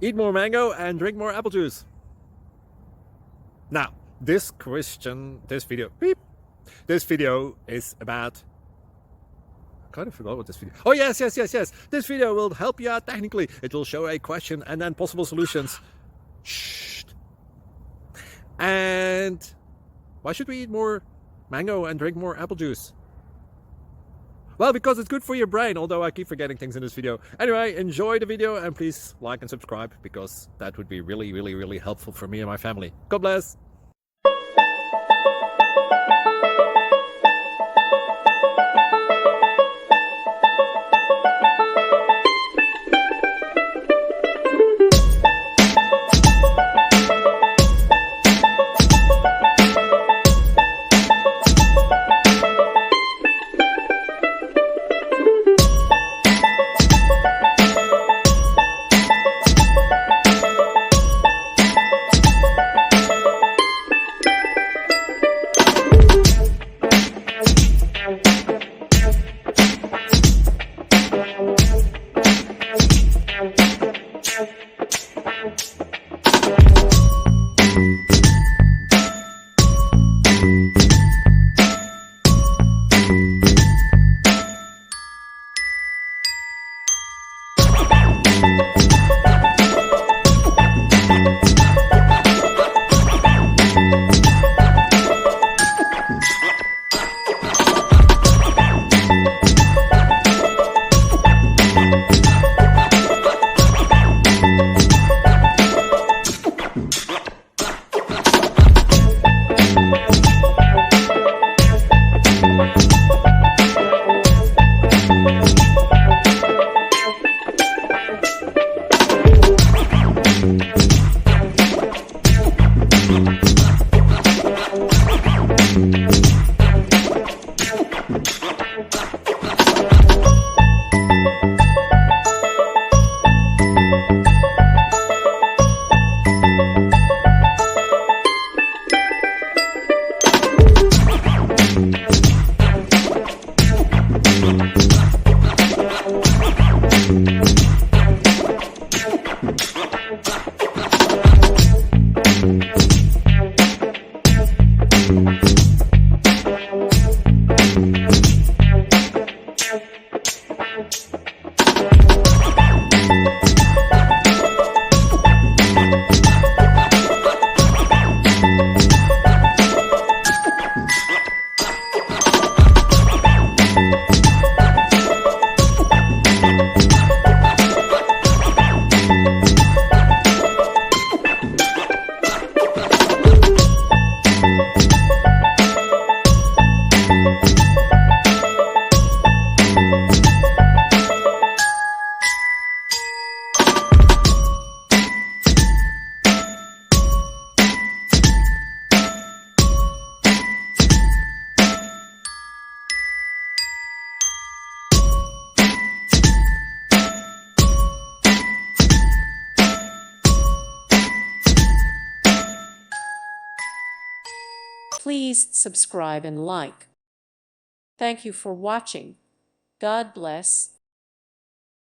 Eat more mango and drink more apple juice. Now, this video is about... I kind of forgot what this video... Oh, yes. This video will help you out technically. It will show a question and then possible solutions. Shh. And why should we eat more mango and drink more apple juice? Well, because it's good for your brain, although I keep forgetting things in this video. Anyway, enjoy the video and please like and subscribe, because that would be really helpful for me and my family. God bless! Please subscribe and like. Thank you for watching. God bless.